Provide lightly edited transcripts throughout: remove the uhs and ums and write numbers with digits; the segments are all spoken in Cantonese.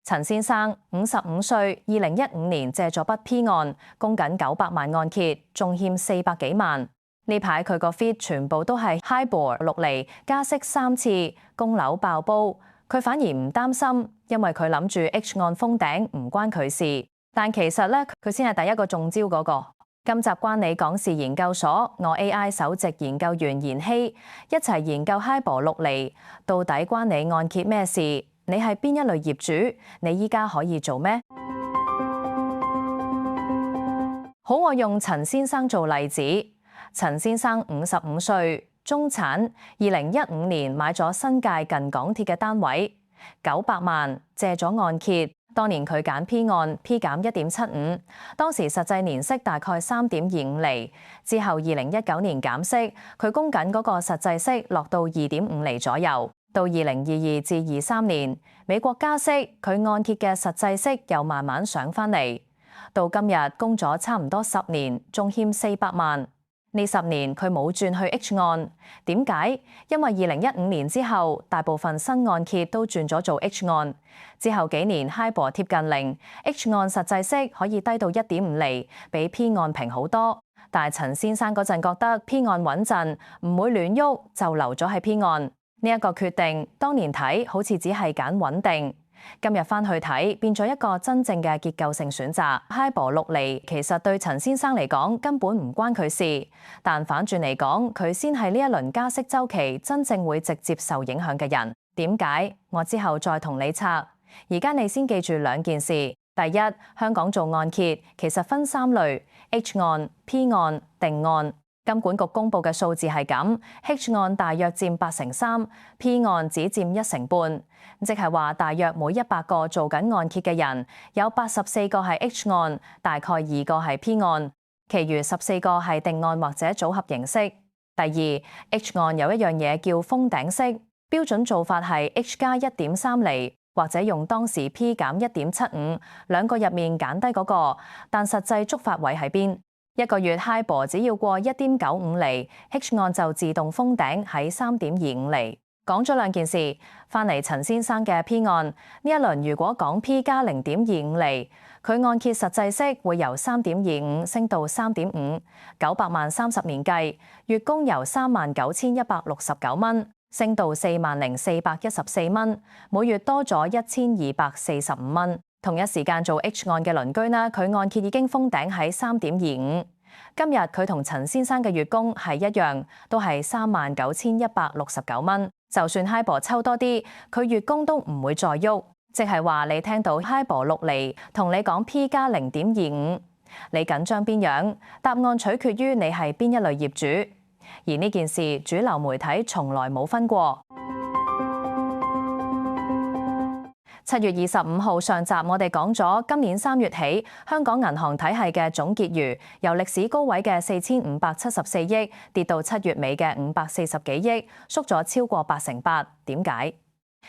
陳先生55歲，2015年借咗筆 P 案，供緊900萬按揭，仲欠400幾萬。呢排佢個 feed 全部都係 HIBOR 6厘，加息3次，供樓爆煲。佢反而唔擔心，因為佢諗住 H 案封頂唔關佢事。但其實咧，佢先係第一個中招嗰個。今集關你港事研究所，我 AI 首席研究員妍希一齊研究 HIBOR 6厘，到底關你按揭咩事？你係邊一類業主？你依家可以做咩？好，我用陳先生做例子。陳先生55歲，中產，2015年買咗新界近港鐵嘅單位，900萬借咗按揭。當年佢揀 P 案 ，P 減 1.75，當時實際年息大概3.25厘。之後2019年減息，佢供緊嗰個實際息落到2.5厘左右。到2022至23年，美國加息，佢按揭嘅實際息又慢慢上返嚟。到今日供咗差唔多10年，仲欠400萬。呢10年佢冇轉去 H 案，點解？因為2015年之後，大部分新按揭都轉咗做 H 案。之後幾年 HIBOR 貼近零 ，H 案實際息可以低到1.5厘，比 P 案平好多。但係陳先生嗰陣覺得 P 案穩陣，唔會亂喐，就留咗喺 P 案。呢一個決定，當年睇好似只係揀穩定，今日翻去睇變咗一個真正嘅結構性選擇。HIBOR 6厘其實對陳先生嚟講根本唔關佢事，但反轉嚟講，佢先係呢一輪加息週期真正會直接受影響嘅人。點解？我之後再同你拆。而家你先記住兩件事：第一，香港做按揭其實分3類 ：H 案、P 案、定案。金管局公布嘅數字係咁 ，H 案大約佔3%，P 案只佔1成半，即係話大約每100個做緊按揭嘅人，有84個係 H 案，大概2個係 P 案，其餘14個係定案或者組合形式。第二 ，H 案有一樣嘢叫封頂息，標準做法係 H 加1.3厘，或者用當時 P 減1.75，兩個入面揀低嗰個，但實際觸發位喺邊？一個月 HIBOR 只要過1.95厘 ，H 案就自動封頂喺3.25厘。講咗兩件事，翻嚟陳先生嘅 P 案呢一輪，如果講 P 加0.25厘，佢按揭實際息會由3.25升到3.5，900萬30年計，月供由39,169蚊升到40,414蚊，每月多咗1,245蚊。同一時間做 H 案嘅鄰居呢，佢按揭已經封頂喺3.25。今日佢同陳先生嘅月供係一樣，都係39,169蚊。就算 HIBOR 抽多啲，佢月供都唔會再喐。即係話你聽到 HIBOR 6厘，同你講 P 加0.25，你緊張邊樣？答案取決於你係邊一類業主。而呢件事主流媒體從來冇分過。7月25號上集我哋講咗今年3月起香港銀行體系嘅總結餘由歷史高位嘅4,574億跌到7月尾嘅540幾億，縮咗超過8%。點解？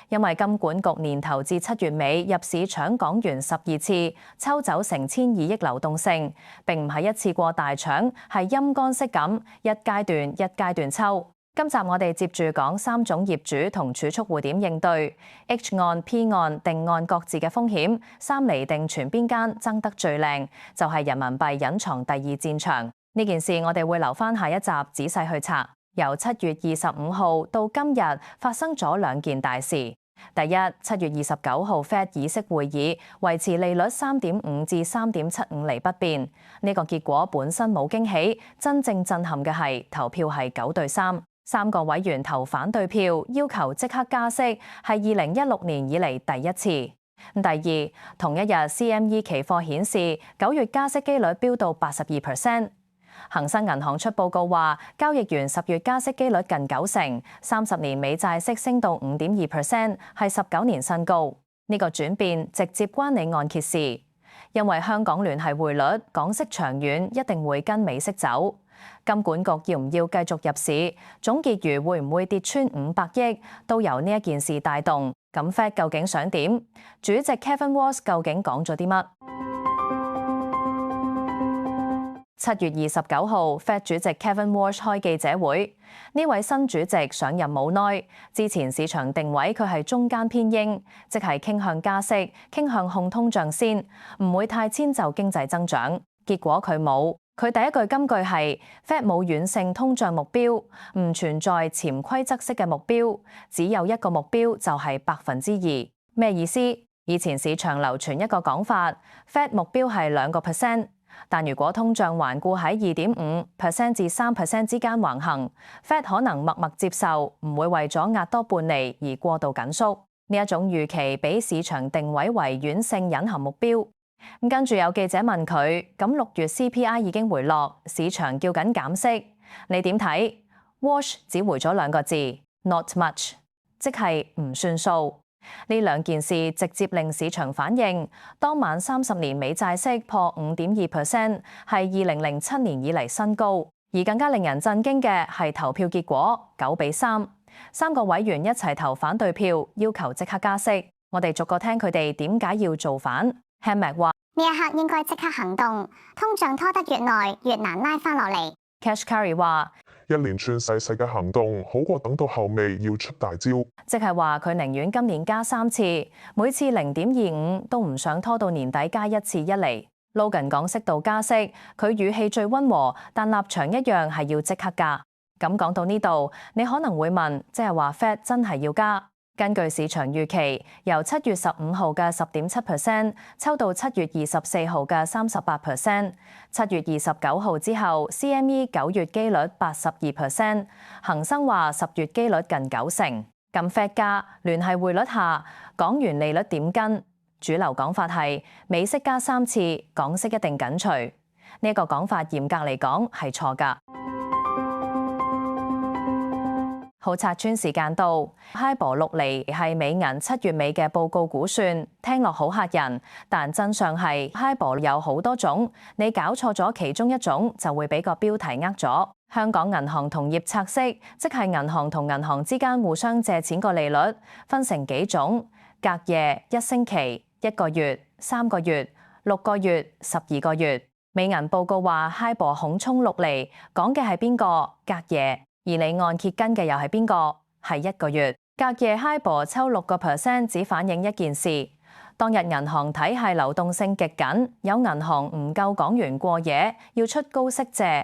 因為金管局年頭至7月尾入市搶港元12次，抽走成1,200億流動性，並唔係一次過大搶，係陰乾式咁一階段抽。今集我哋接住講3種業主同儲蓄戶點應對 H 案、P 案、定案各自嘅風險，3厘定存邊間爭得最靚，就係人民幣隱藏第二戰場。呢件事我哋會留返下一集仔細去拆。由7月25號到今日發生咗2件大事。第一，7月29號 Fed 議息會議維持利率3.5至3.75厘不變，呢個結果本身冇驚喜，真正震撼嘅係投票係9對3，3個委員投反對票，要求即刻加息，係2016年以嚟第一次。第二，同一日 CME 期貨顯示9月加息機率飆到82%。恒生銀行出報告話，交易員10月加息機率近90%，30年美債息升到5.2%，係19年新高。呢個轉變直接關你按揭事，因為香港聯繫匯率港息長遠一定會跟美息走。金管局要唔要繼續入市？總結餘會唔會跌穿500億？都由呢一件事帶動。咁 Fed 究竟想點？主席 Kevin Warsh 究竟講咗啲乜？ 7月29號 ，Fed 主席 Kevin Warsh 開記者會，呢位新主席上任冇耐，之前市場定位佢係中間偏鷹，即係傾向加息、傾向控通脹先，唔會太遷就經濟增長。結果佢冇，佢第一句金句係 Fed 冇軟性通脹目標，唔存在潛規則式嘅目標，只有一個目標就係2%。咩意思？以前市場流傳一個講法 ，Fed 目標係2%。但如果通脹頑固喺2.5% 至3% 之間橫行 ，Fed 可能默默接受，唔會為咗壓多半釐而過度緊縮。呢一種預期俾市場定位為軟性隱含目標。跟住有記者問佢：咁6月 CPI 已經回落，市場叫緊減息，你點睇 ？Warsh 只回咗2個字 ：not much， 即係唔算數。呢兩件事直接令市場反應，當晚30年美債息破 5.2%， 係2007年以嚟新高。而更加令人震驚嘅係投票結果9-3，3個委員一齊投反對票，要求即刻加息。我哋逐個聽佢哋點解要造反。Hammack 話：呢一刻應該即刻行動，通脹拖得越耐越難拉翻落嚟。Kashkari 話：一連串細細嘅行動好過等到後尾要出大招，即係話佢寧願今年加3次，每次0.25都唔想拖到年底加1次1厘。Logan 講適度加息，佢語氣最溫和，但立場一樣係要即刻加。咁講到呢度，你可能會問，即係話 Fed 真係要加？根據市場預期，由7月15號嘅10.7% 抽到7月24號嘅38%， 7月29號之後 CME 9月機率82%， 恒生話10月機率近90%。咁 Fed 加，聯繫匯率下，港元利率點跟？主流講法係美息加3次，港息一定緊隨。呢個講法嚴格嚟講係錯㗎。好，拆穿時間到 ，HIBOR 6厘係美銀7月尾嘅報告估算，聽落好嚇人，但真相係 HIBOR 有好多種，你搞錯咗其中一種，就會俾個標題呃咗。香港銀行同業拆息，即係銀行同銀行之間互相借錢個利率，分成幾種：隔夜、1星期、1個月、3個月、6個月、12個月。美銀報告話 HIBOR 恐衝6厘，講嘅係邊個？隔夜。而你按揭跟嘅又係邊個？係1個月。隔夜 HIBOR 抽6%，只反映一件事：當日銀行體系流動性極緊，有銀行唔夠港元過夜，要出高息借。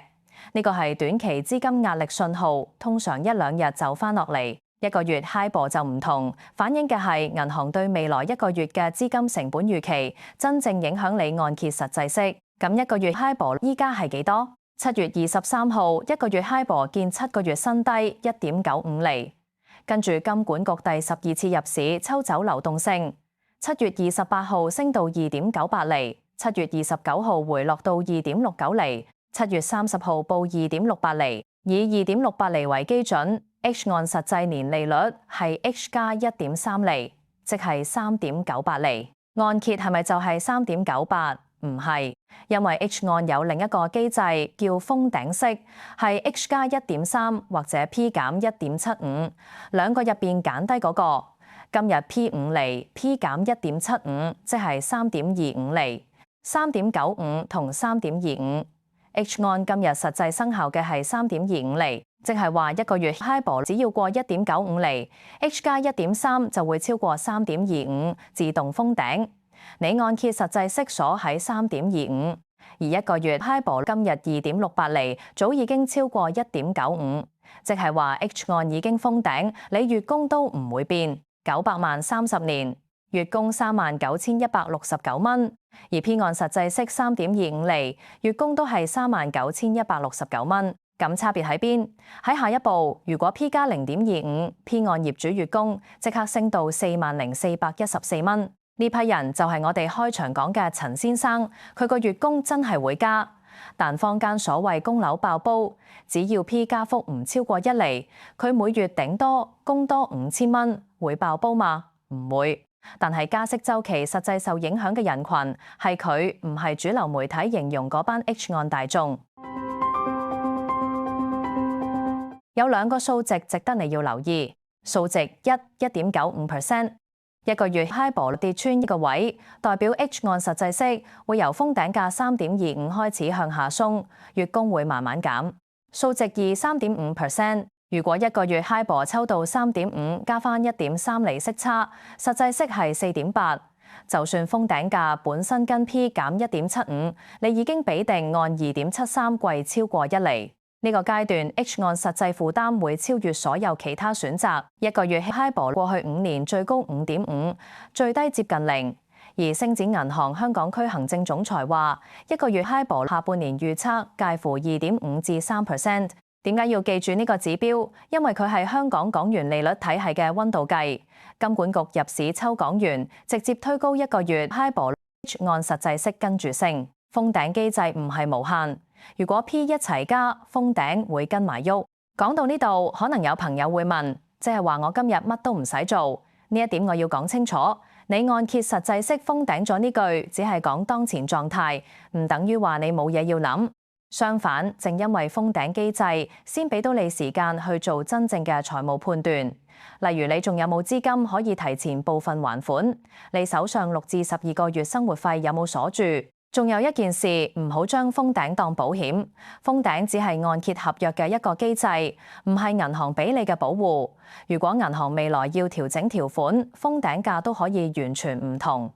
呢個係短期資金壓力信號，通常1-2日就翻落嚟。1個月 HIBOR 就唔同，反映嘅係銀行對未來1個月嘅資金成本預期，真正影響你按揭實際息。咁1個月 HIBOR 依家係幾多？7月23號1個月 HIBOR 見7個月新低 1.95 厘，跟住金管局第12次入市抽走流動性。7月28號升到 2.98 厘，7月29號回落到 2.69 厘，7月30號報 2.68 厘，以 2.68 厘為基準 ，H 按實際年利率係 H 加 1.3 厘，即係 3.98 厘。按揭係咪就係 3.98？唔係，因為 H 按有另一個機制叫封頂息，係 H 加 1.3 或者 P 減 1.75， 兩個入邊揀低嗰個。今日 P 5厘 ，P 減 1.75， 即係 3.25 厘，3.95同 3.25。H 按今日實際生效嘅係 3.25 厘，即係話1個月 HIBOR 只要過 1.95 厘 ，H 加 1.3 就會超過 3.25， 自動封頂。你按揭實際息鎖喺 3.25， 而1個月 HIBOR 今日 2.68 厘，早已經超過 1.95， 即係話 H 按已經封頂，你月供都唔會變，900萬30年，月供39,169蚊，而 P 按實際息 3.25 厘，月供都係39,169蚊。咁差別喺邊？喺下一步，如果 P 加 0.25， P 按業主月供即刻升到40,414蚊。呢批人就係我哋開場講嘅陳先生，佢個月供真係會加，但坊間所謂供樓爆煲，只要 P 加幅唔超過1厘，佢每月頂多供多5,000蚊，會爆煲嗎？唔會。但係加息週期實際受影響嘅人群係佢，唔係主流媒體形容嗰班 H 按大眾。有2個數值值得你要留意，數值1 1.95%。一個月 HIBOR 跌穿一個位，代表 H 按實際息會由封頂價3.25開始向下鬆，月供會慢慢減。數值以3.5%。如果一個月 HIBOR 抽到3.5，加翻1.3厘息差，實際息係4.8。就算封頂價本身跟 P 減1.75，你已經比定按2.73貴超過1厘。呢個階段 H 按實際負擔會超越所有其他選擇。一個月 HIBOR 過去5年最高5.5，最低接近0。而星展銀行香港區行政總裁話，一個月 HIBOR 下半年預測介乎2.5至3%。點解要記住呢個指標？因為佢係香港港元利率體系嘅溫度計。金管局入市抽港元，直接推高一個月 HIBOR H 按實際息跟住升。封頂機制唔係無限，如果 P 一齊加，封頂會跟埋喐。講到呢度，可能有朋友會問，即係話我今日乜都唔使做？呢一點我要講清楚。你按揭實際息封頂咗呢句，只係講當前狀態，唔等於話你冇嘢要諗。相反，正因為封頂機制，先俾到你時間去做真正嘅財務判斷。例如你仲有冇資金可以提前部分還款？你手上6至12個月生活費有冇鎖住？仲有一件事，唔好將封頂當保險。封頂只係按揭合約嘅一個機制，唔係銀行俾你嘅保護。如果銀行未來要調整條款，封頂價都可以完全唔同。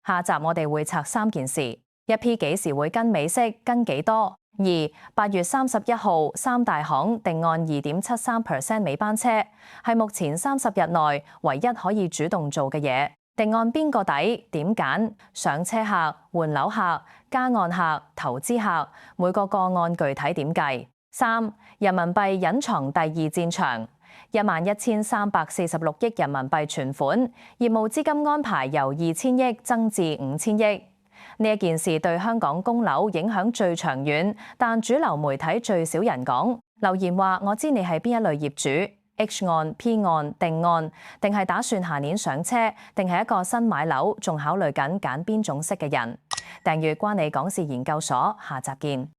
下集我哋會拆3件事。1P 幾時會跟美息，跟幾多？2、8月31號三大行定按2.73% 尾班車，係目前30日內唯一可以主動做嘅嘢。定按邊個底？點揀？上車客、換樓客、加按客、投資客，每個個案具體點計？3、人民幣隱藏第2戰場，11,346億人民幣存款，業務資金安排由2000億增至5000億。呢一件事對香港供樓影響最長遠，但主流媒體最少人講。留言話：我知你係邊一類業主 ，H 按、P 按、定按，定係打算下年上車，定係一個新買樓，仲考慮緊揀邊種息嘅人。訂閱關你講事研究所，下集見。